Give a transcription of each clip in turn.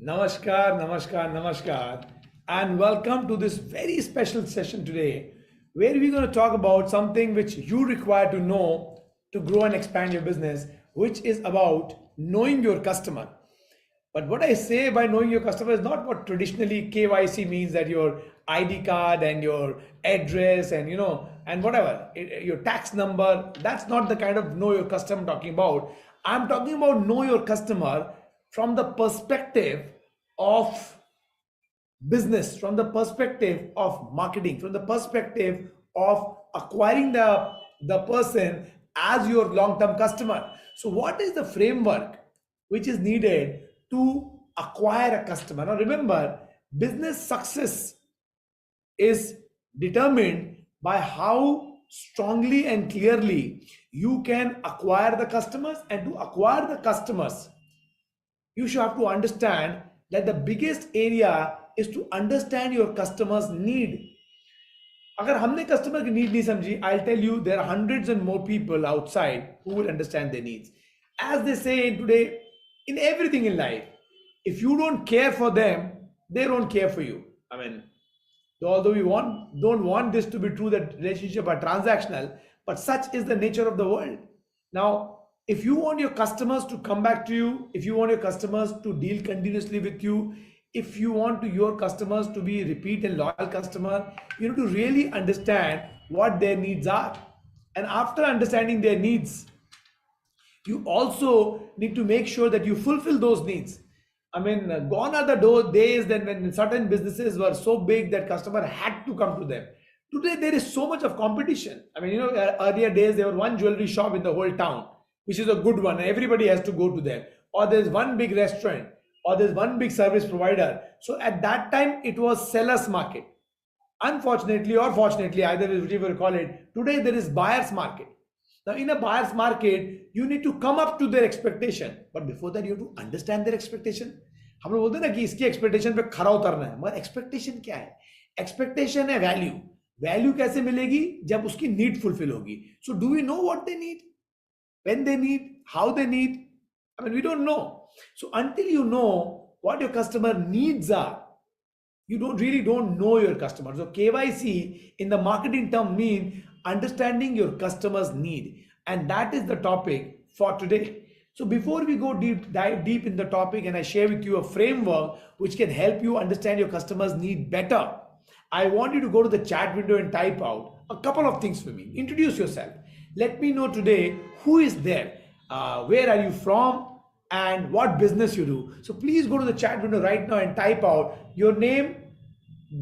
Namaskar, namaskar, namaskar, and welcome to this very special session today where we're going to talk about something which you require to know to grow and expand your business, which is about knowing your customer. But what I say by knowing your customer is not what traditionally KYC means, that your ID card and your address and and whatever your tax number. That's not the kind of know your customer I'm talking about. I'm talking about know your customer from the perspective of business, from the perspective of marketing, from the perspective of acquiring the person as your long-term customer. So what is the framework which is needed to acquire a customer? Now remember, business success is determined by how strongly and clearly you can acquire the customers. And to acquire the customers, you should have to understand that the biggest area is to understand your customer's need. अगर हमने customer की need नहीं समझी, I'll tell you there are hundreds and more people outside who will understand their needs. As they say in today, in everything in life, if you don't care for them, they don't care for you. I mean, although we don't want this to be true, that relationship are transactional, but such is the nature of the world. Now, if you want your customers to come back to you, if you want your customers to deal continuously with you, if you want your customers to be repeat and loyal customer, you need to really understand what their needs are. And after understanding their needs, you also need to make sure that you fulfill those needs. I mean, gone are the days then when certain businesses were so big that customer had to come to them. Today, there is so much of competition. I mean, earlier days, there was one jewelry shop in the whole town, which is a good one, and everybody has to go to them. Or there's one big restaurant, or there's one big service provider. So at that time, it was seller's market. Unfortunately or fortunately, either whichever you call it, today there is buyer's market. Now, in a buyer's market, you need to come up to their expectation. But before that, you have to understand their expectation. हम लोग बोलते हैं ना कि इसकी expectation पे खरा उतरना है, मगर एक्सपेक्टेशन क्या है? एक्सपेक्टेशन है वैल्यू. वैल्यू कैसे मिलेगी? जब उसकी नीड फुलफिल होगी. So do we know what they need, when they need, how they need? I mean, we don't know. So until you know what your customer needs are, you don't know your customer. So KYC in the marketing term means understanding your customer's need, and that is the topic for today. So before we dive deep in the topic, and I share with you a framework which can help you understand your customer's need better, I want you to go to the chat window and type out a couple of things for me. Introduce yourself. Let me know today who is there, where are you from, and what business you do. So please go to the chat window right now and type out your name,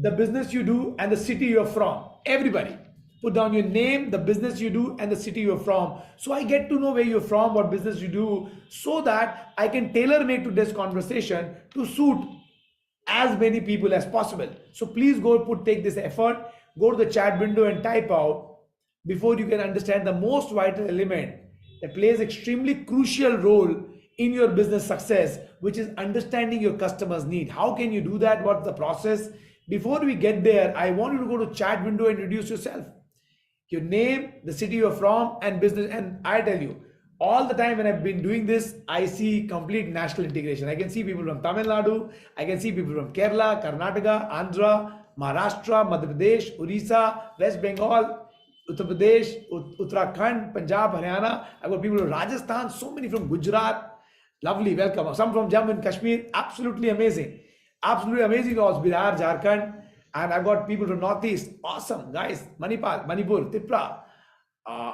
the business you do, and the city you're from. Everybody, put down your name, the business you do, and the city you're from. So I get to know where you're from, what business you do, so that I can tailor make to this conversation to suit as many people as possible. So please take this effort, go to the chat window and type out before you can understand the most vital element that plays extremely crucial role in your business success, which is understanding your customer's need. How can you do that? What's the process? Before we get there, I want you to go to chat window and introduce yourself. Your name, the city you're from, and business. And I tell you, all the time when I've been doing this, I see complete national integration. I can see people from Tamil Nadu, I can see people from Kerala, Karnataka, Andhra, Maharashtra, Madhya Pradesh, Orissa, West Bengal, Uttar Pradesh, Uttarakhand, Punjab, Haryana. I've got people from Rajasthan, so many from Gujarat. Lovely, welcome. Some from Jammu and Kashmir, absolutely amazing. Absolutely amazing. Also, Bihar, Jharkhand, and I've got people from Northeast. Awesome, guys. Manipur, Tripura.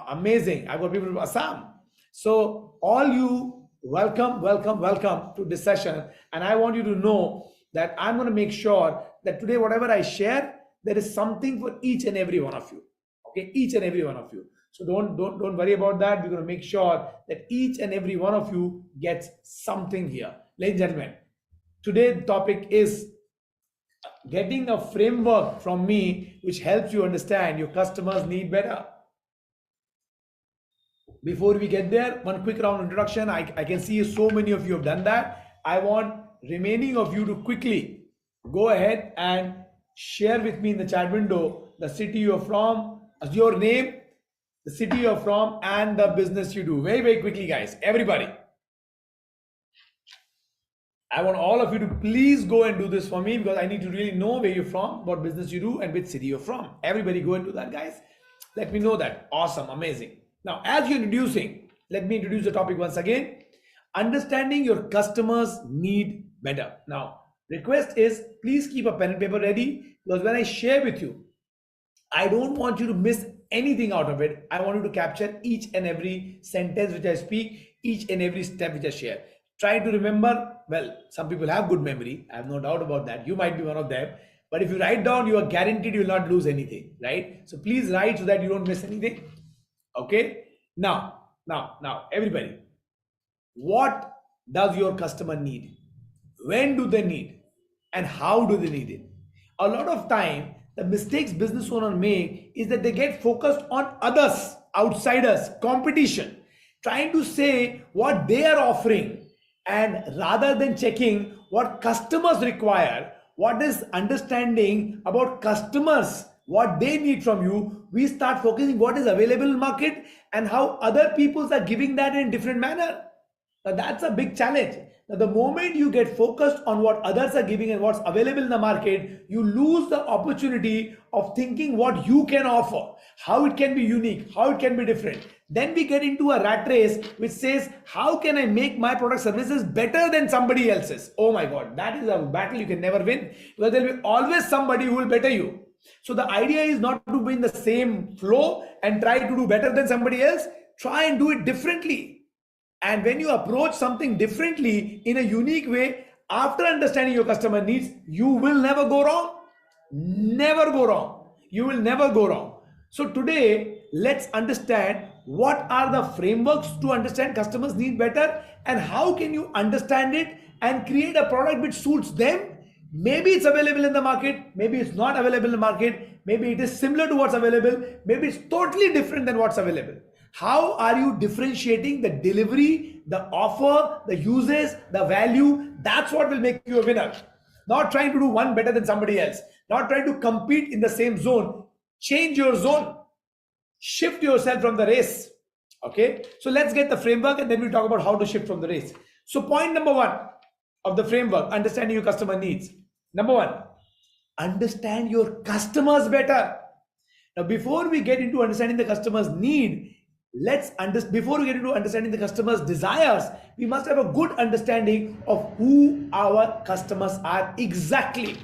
Amazing. I've got people from Assam. So all you, welcome to this session. And I want you to know that I'm going to make sure that today, whatever I share, there is something for each and every one of you. Okay, each and every one of you. So don't worry about that. We're going to make sure that each and every one of you gets something here. Ladies and gentlemen, today's topic is getting a framework from me which helps you understand your customers' need better. Before we get there, one quick round introduction. I can see so many of you have done that. I want remaining of you to quickly go ahead and share with me in the chat window the city you're from, your name, the city you're from, and the business you do. Very, very quickly, guys. Everybody. I want all of you to please go and do this for me because I need to really know where you're from, what business you do, and which city you're from. Everybody go and do that, guys. Let me know that. Awesome, amazing. Now, as you're introducing, let me introduce the topic once again. Understanding your customers' need better. Now, request is please keep a pen and paper ready because when I share with you, I don't want you to miss anything out of it. I want you to capture each and every sentence which I speak, each and every step which I share. Try to remember. Well, some people have good memory. I have no doubt about that. You might be one of them. But if you write down, you are guaranteed you will not lose anything, right? So please write so that you don't miss anything. Okay. Now, everybody, what does your customer need? When do they need? And how do they need it? A lot of time, the mistakes business owners make is that they get focused on others, outsiders, competition, trying to say what they are offering, and rather than checking what customers require, what is understanding about customers, what they need from you, we start focusing what is available in market and how other peoples are giving that in different manner. Now that's a big challenge. Now, the moment you get focused on what others are giving and what's available in the market, you lose the opportunity of thinking what you can offer, how it can be unique, how it can be different. Then we get into a rat race which says, how can I make my product services better than somebody else's? Oh my God, that is a battle you can never win because there will be always somebody who will better you. So the idea is not to be in the same flow and try to do better than somebody else. Try and do it differently. And when you approach something differently in a unique way, after understanding your customer needs, you will never go wrong. Never go wrong. You will never go wrong. So today, let's understand what are the frameworks to understand customers' need better and how can you understand it and create a product which suits them. Maybe it's available in the market, maybe it's not available in the market, maybe it is similar to what's available, maybe it's totally different than what's available. How are you differentiating the delivery, the offer, the uses, the value? That's what will make you a winner. Not trying to do one better than somebody else. Not trying to compete in the same zone. Change your zone. Shift yourself from the race. Okay. So let's get the framework and then we'll talk about how to shift from the race. So point number one of the framework, understanding your customer needs. Number one, understand your customers better. Now, before we get into understanding the customer's need, before we get into understanding the customer's desires, we must have a good understanding of who our customers are exactly.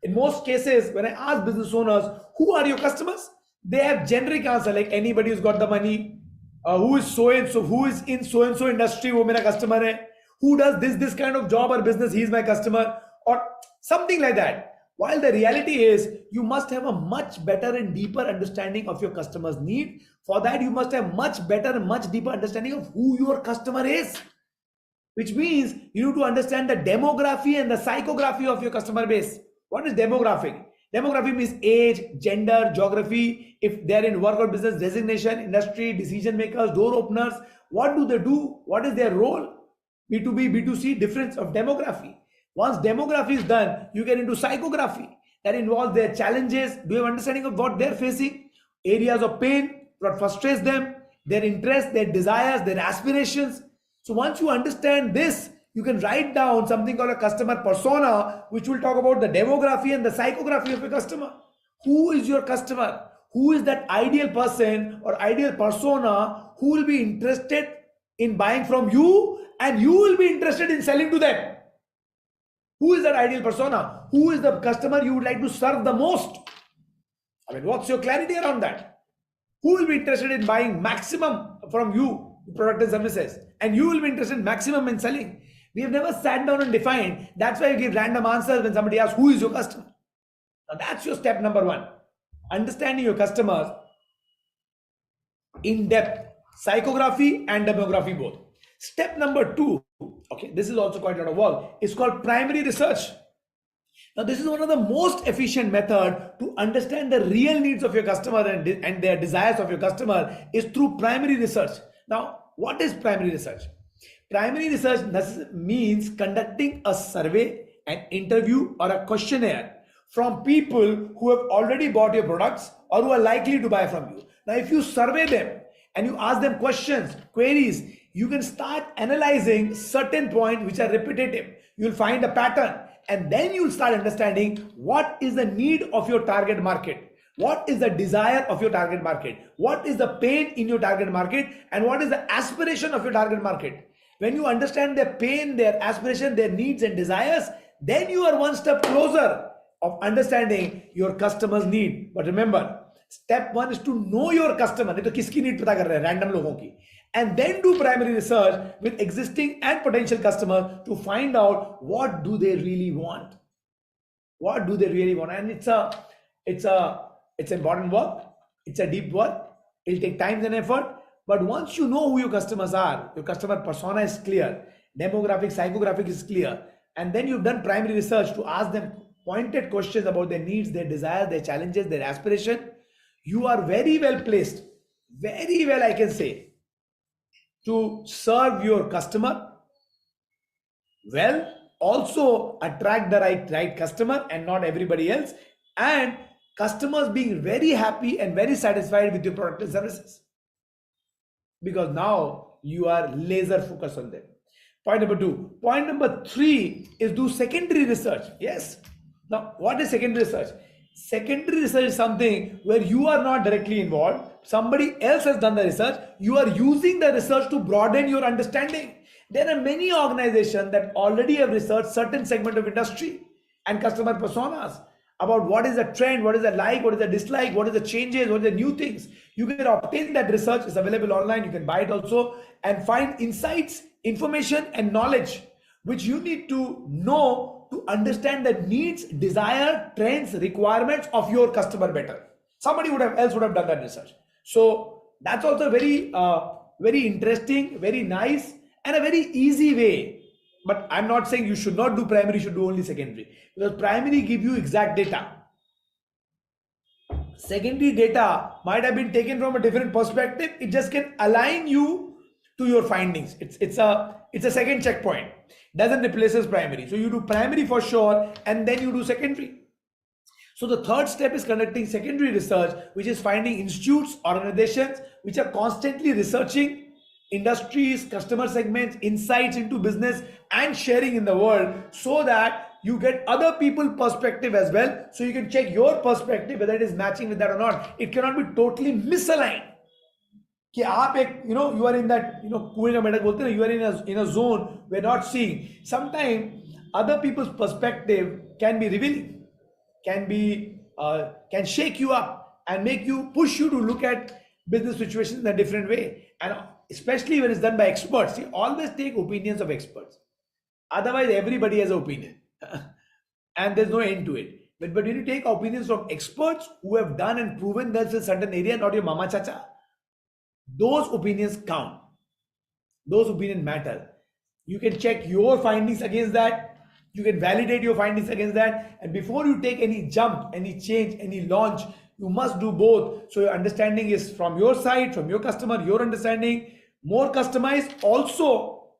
In most cases, when I ask business owners, who are your customers? They have generic answer like anybody who's got the money, who is so and so, who is in so and so industry, wo mera customer hai, who does this kind of job or business, he is my customer, or something like that. While the reality is, you must have a much better and deeper understanding of your customer's need. For that, you must have much better and much deeper understanding of who your customer is. Which means you need to understand the demography and the psychography of your customer base. What is demographic? Demography means age, gender, geography, if they're in work or business, designation, industry, decision makers, door openers, what do they do? What is their role? B2B, B2C, difference of demography. Once demography is done, you get into psychography. That involves their challenges. Do you have understanding of what they're facing? Areas of pain, what frustrates them, their interests, their desires, their aspirations. So once you understand this, you can write down something called a customer persona, which will talk about the demography and the psychography of a customer. Who is your customer? Who is that ideal person or ideal persona who will be interested in buying from you and you will be interested in selling to them? Who is that ideal persona? Who is the customer you would like to serve the most? I mean, what's your clarity around that? Who will be interested in buying maximum from you, product and services? And you will be interested in maximum in selling. We have never sat down and defined. That's why you give random answers when somebody asks, who is your customer? Now that's your step number one. Understanding your customers in depth, psychography and demography both. Step number two, okay, this is also quite a lot of work. It's called primary research. Now, this is one of the most efficient method to understand the real needs of your customer and their desires of your customer is through primary research. Now, what is primary research? Primary research means conducting a survey, an interview, or a questionnaire from people who have already bought your products or who are likely to buy from you. Now, if you survey them and you ask them questions, queries, you can start analyzing certain points which are repetitive. You'll find a pattern, and then you'll start understanding what is the need of your target market, what is the desire of your target market, what is the pain in your target market, and what is the aspiration of your target market. When you understand their pain, their aspiration, their needs and desires, then you are one step closer of understanding your customer's need. But remember, step one is to know your customer. नहीं तो किसकी need पता कर रहे हैं, random लोगों की. And then do primary research with existing and potential customers to find out what do they really want. What do they really want? And it's important work. It's a deep work. It'll take time and effort. But once you know who your customers are, your customer persona is clear, demographic, psychographic is clear, and then you've done primary research to ask them pointed questions about their needs, their desires, their challenges, their aspiration, you are very well placed, very well, I can say, to serve your customer well, also attract the right customer and not everybody else, and customers being very happy and very satisfied with your product and services, because now you are laser focused on them. Point number 2. Point number 3 is do secondary research. Yes. Now, what is secondary research? Secondary research is something where you are not directly involved. Somebody else has done the research. You are using the research to broaden your understanding. There are many organizations that already have researched certain segment of industry and customer personas about what is the trend, what is the like, what is the dislike, what is the changes, what are the new things. You can obtain that research. It's available online. You can buy it also and find insights, information and knowledge which you need to know to understand the needs, desire, trends, requirements of your customer better. Somebody else would have done that research. So that's also very interesting, very nice, and a very easy way. But I'm not saying you should not do primary, you should do only secondary, because primary give you exact data. Secondary data might have been taken from a different perspective. It just can align you to your findings. It's a second checkpoint. Doesn't replaces primary. So you do primary for sure, and then you do secondary. So the third step is conducting secondary research, which is finding institutes, organizations which are constantly researching industries, customer segments, insights into business and sharing in the world, so that you get other people's perspective as well. So you can check your perspective whether it is matching with that or not. It cannot be totally misaligned. कि आप एक you are in that कुएं का मेढक बोलते हैं, you are in a zone where not seeing. Sometimes other people's perspective can be revealing, can shake you up and push you to look at business situations in a different way. And especially when it's done by experts, you always take opinions of experts. Otherwise, everybody has an opinion, and there's no end to it. But when you take opinions from experts who have done and proven themselves in a certain area, not your mama chacha, those opinions count. Those opinions matter. You can check your findings against that. You can validate your findings against that. And before you take any jump, any change, any launch, you must do both. So your understanding is from your side, from your customer, your understanding, more customized, also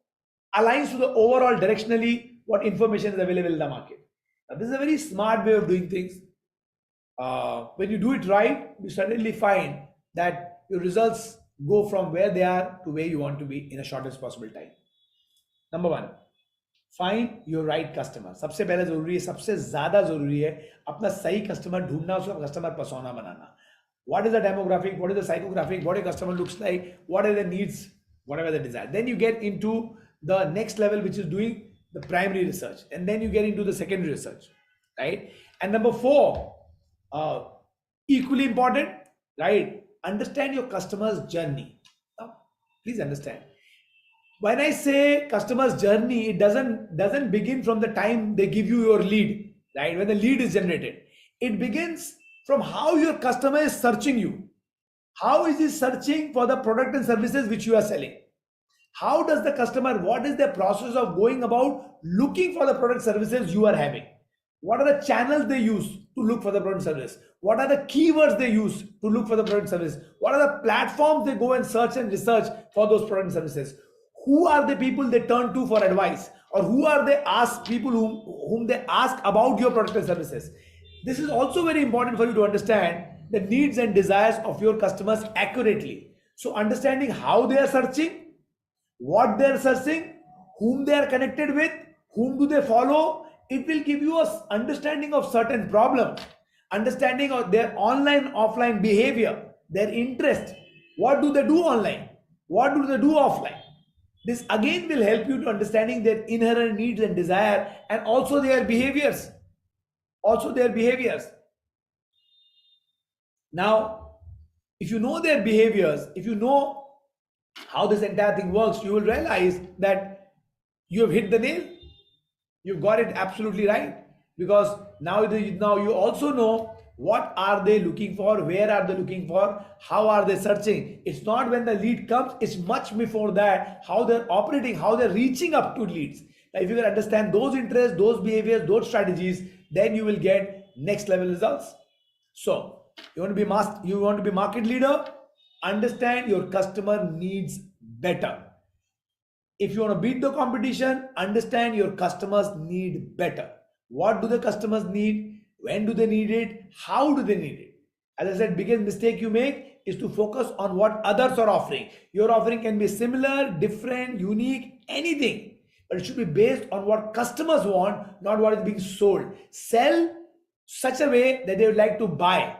aligns to the overall directionally what information is available in the market. Now, this is a very smart way of doing things. When you do it right, you suddenly find that your results go from where they are to where you want to be in a shortest possible time. Number 1, find your right customer. सबसे पहले जरूरी है, सबसे ज्यादा जरूरी है अपना सही कस्टमर ढूंढना, उसका customer persona banana. What is the demographic? What is the psychographic? What your customer looks like? What are the needs? Whatever the desire. Then you get into the next level, which is doing the primary research, and then you get into the secondary research, right? And number 4, equally important, right? Understand your customer's journey. Now, please understand. When I say customer's journey, it doesn't begin from the time they give you your lead, right? When the lead is generated, it begins from how your customer is searching you. How is he searching for the product and services which you are selling? How does the customer, what is the process of going about looking for the product services you are having? What are the channels they use to look for the product service? What are the keywords they use to look for the product service? What are the platforms they go and search and research for those product services? Who are the people they turn to for advice? Or who are they people whom they ask about your product and services? This is also very important for you to understand the needs and desires of your customers accurately. So understanding how they are searching, what they are searching, whom they are connected with, Whom do they follow? It will give you a understanding of certain problem, understanding of their online offline behavior, their interest. What do they do online? What do they do offline? This again will help you to understanding their inherent needs and desire, and also their behaviors. Also their behaviors. Now, if you know their behaviors, if you know how this entire thing works, you will realize that you have hit the nail. You've got it absolutely right, because now you also know what are they looking for, where are they looking for, how are they searching. It's not when the lead comes, it's much before that, how they're operating, how they're reaching up to leads. Now, if you can understand those interests, those behaviors, those strategies, then you will get next level results. So you want to be market leader, understand your customer needs better. If you want to beat the competition, understand your customers need better. What do the customers need? When do they need it? How do they need it? As I said, biggest mistake you make is to focus on what others are offering. Your offering can be similar, different, unique, anything, but it should be based on what customers want, not what is being sold. Sell such a way that they would like to buy.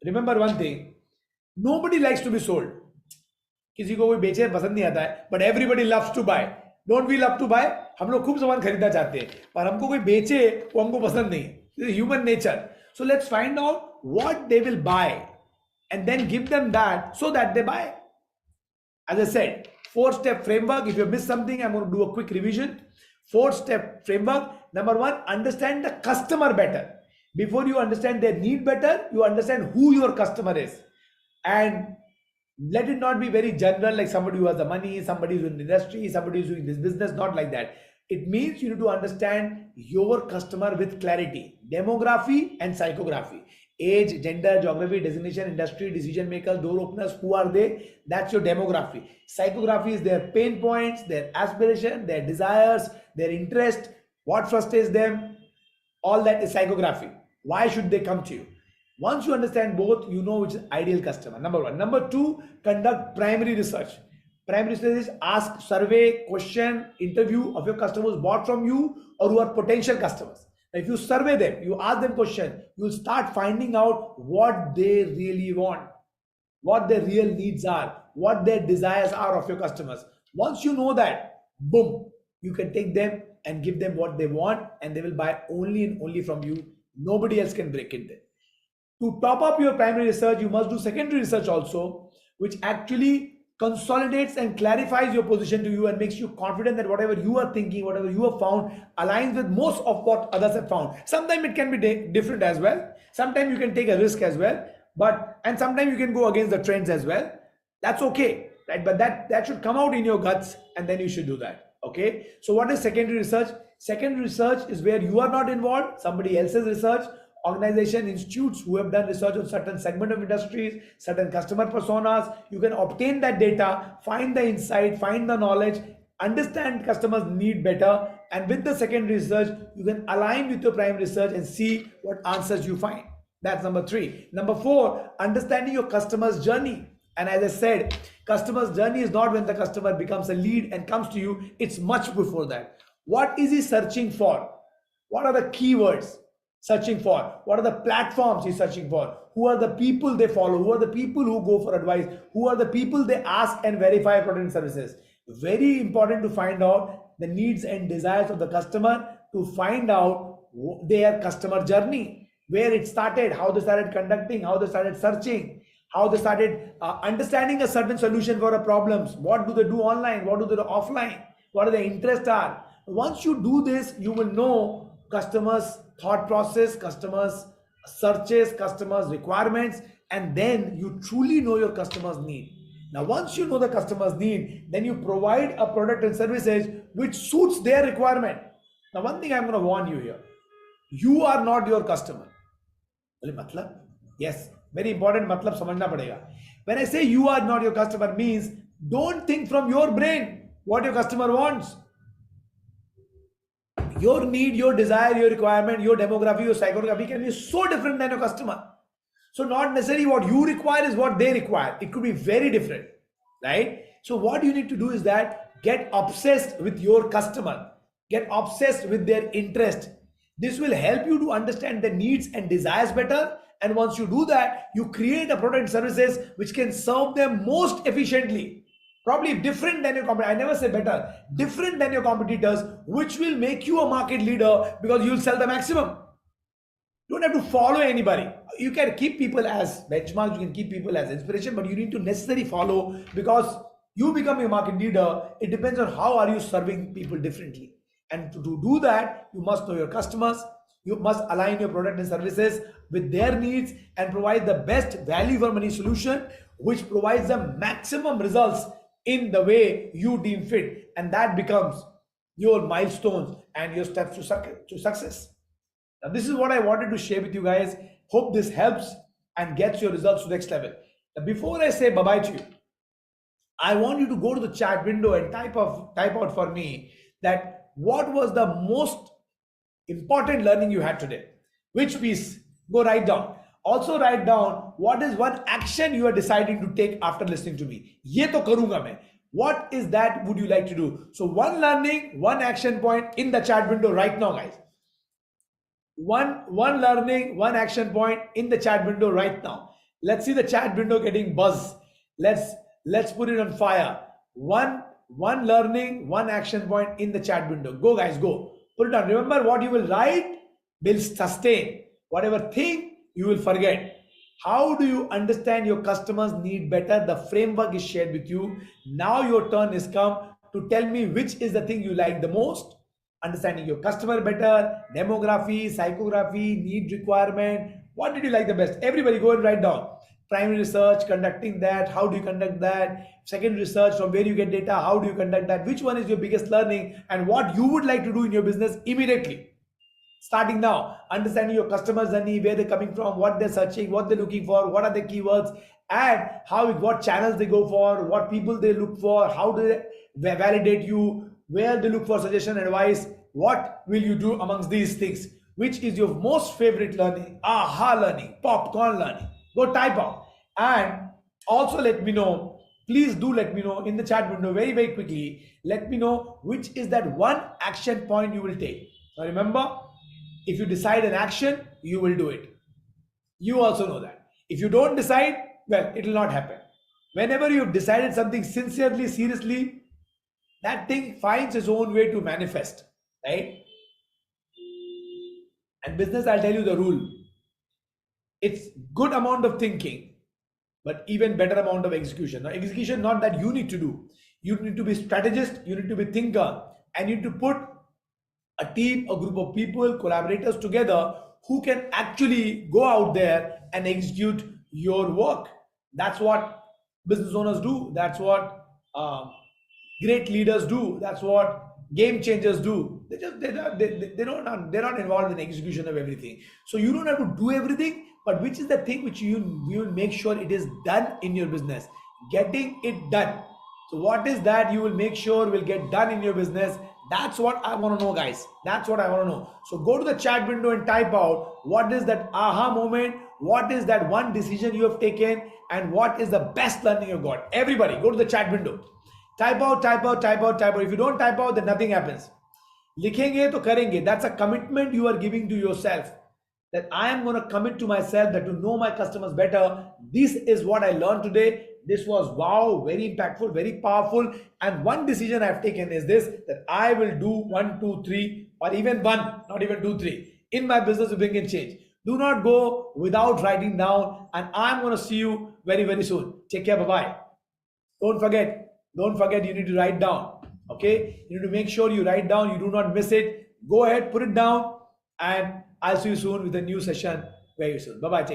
Remember one thing, nobody likes to be sold. किसी को कोई बेचे पसंद नहीं आता है, but everybody loves to buy. Don't we love to buy? हम लोग खूब सामान खरीदना चाहते हैं, पर हमको कोई बेचे वो हमको पसंद नहीं. This is human nature. So let's find out what they will buy and then give them that so that they buy. As I said, 4-step framework. If you miss something, I'm going to do a quick revision. 4-step framework. Number one, understand the customer better. Before you understand their need better, you understand who your customer is. And let it not be very general, like somebody who has the money, somebody who's in the industry, somebody who's doing this business, not like that. It means you need to understand your customer with clarity. Demography and psychography. Age, gender, geography, designation, industry, decision makers, door openers, who are they? That's your demography. Psychography is their pain points, their aspiration, their desires, their interest, what frustrates them. All that is psychography. Why should they come to you? Once you understand both, you know which is ideal customer. Number one. Number two, conduct primary research. Primary research is ask, survey, question, interview of your customers bought from you or who are potential customers. Now, if you survey them, you ask them question, you will start finding out what they really want, what their real needs are, what their desires are of your customers. Once you know that, boom, you can take them and give them what they want, and they will buy only and only from you. Nobody else can break it there. To top up your primary research, you must do secondary research also, which actually consolidates and clarifies your position to you and makes you confident that whatever you are thinking, whatever you have found, aligns with most of what others have found. Sometimes it can be different as well. Sometimes you can take a risk as well, and sometimes you can go against the trends as well. That's okay, right? But that should come out in your guts, and then you should do that. Okay. So what is secondary research? Secondary research is where you are not involved, somebody else's research. Organization, institutes who have done research on certain segment of industries, certain customer personas. You can obtain that data, find the insight, find the knowledge, understand customers' need better, and with the secondary research, you can align with your primary research and see what answers you find. That's number three. Number four, understanding your customer's journey. And as I said, customer's journey is not when the customer becomes a lead and comes to you. It's much before that. What is he searching for? What are the keywords searching for? What are the platforms he's searching for? Who are the people they follow? Who are the people who go for advice? Who are the people they ask and verify product and services? Very important to find out the needs and desires of the customer, to find out their customer journey, where it started, how they started conducting, how they started searching, how they started understanding a certain solution for a problems. What do they do online? What do they do offline? What are their interests are? Once you do this, you will know customers' thought process, customers' searches, customers' requirements, and then you truly know your customer's need. Now, once you know the customer's need, then you provide a product and services which suits their requirement. Now, one thing I'm going to warn you here, you are not your customer. Matlab? Yes, very important matlab samajhna padega. When I say you are not your customer means, don't think from your brain what your customer wants. Your need, your desire, your requirement, your demography, your psychography can be so different than your customer. So not necessarily what you require is what they require. It could be very different, right? So what you need to do is that get obsessed with your customer. Get obsessed with their interest. This will help you to understand their needs and desires better. And once you do that, you create a product and services which can serve them most efficiently. Probably different than your competitor. I never say better, different than your competitors, which will make you a market leader because you'll sell the maximum. You don't have to follow anybody. You can keep people as benchmarks, you can keep people as inspiration, but you need to necessarily follow because you become a market leader. It depends on how are you serving people differently. And to do that, you must know your customers. You must align your product and services with their needs and provide the best value for money solution, which provides them maximum results in the way you deem fit. And that becomes your milestones and your steps to success. Now, this is what I wanted to share with you guys. Hope this helps and gets your results to the next level. Now, before I say bye-bye to you, I want you to go to the chat window and type out for me that what was the most important learning you had today. Which piece? Go write down. Also write down what is one action you are deciding to take after listening to me. Ye to karunga main. What is that would you like to do? So one learning, one action point in the chat window right now, guys. One learning, one action point in the chat window right now. Let's see the chat window getting buzz. Let's put it on fire. One learning, one action point in the chat window. Go guys, go. Put it down. Remember, what you will write will sustain. Whatever thing you will forget. How do you understand your customers need better? The framework is shared with you. Now your turn is come to tell me which is the thing you like the most. Understanding your customer better, demography, psychography, need requirement. What did you like the best? Everybody go and write down. Primary research, conducting that. How do you conduct that? Secondary research, from where you get data. How do you conduct that? Which one is your biggest learning and what you would like to do in your business immediately? Starting now, understanding your customers' journey, where they're coming from, what they're searching, what they're looking for, what are the keywords, and what channels they go for, what people they look for, how do they validate you, where they look for suggestion, advice, what will you do amongst these things? Which is your most favorite learning, aha learning, popcorn learning? Go type out. And also let me know, please do let me know in the chat window very, very quickly. Let me know which is that one action point you will take. Now remember, if you decide an action, you will do it. You also know that. If you don't decide, well, it will not happen. Whenever you've decided something sincerely, seriously, that thing finds its own way to manifest, right? And business, I'll tell you the rule. It's good amount of thinking, but even better amount of execution. Now, execution, not that you need to do. You need to be strategist, you need to be thinker, and you need to put a team, a group of people, collaborators together who can actually go out there and execute your work. That's what business owners do. That's what great leaders do. That's what game changers do. They're not involved in execution of everything. So you don't have to do everything, but which is the thing which you will make sure it is done in your business, getting it done. So what is that you will make sure will get done in your business? That's what I want to know, guys. That's what I want to know. So go to the chat window and type out what is that aha moment, what is that one decision you have taken, and what is the best learning you got. Everybody go to the chat window. Type out, type out, type out, type out. If you don't type out, then nothing happens. लिखेंगे तो करेंगे. That's a commitment you are giving to yourself. That I am going to commit to myself that to know my customers better. This is what I learned today. This was wow, very impactful, very powerful. And one decision I've taken is this, that I will do 1, 2, 3, or even 1, not even 2, 3 in my business to bring in change. Do not go without writing down. And I'm going to see you very, very soon. Take care. Bye-bye. Don't forget, you need to write down. Okay. You need to make sure you write down. You do not miss it. Go ahead, put it down, and I'll see you soon with a new session very soon. Bye-bye.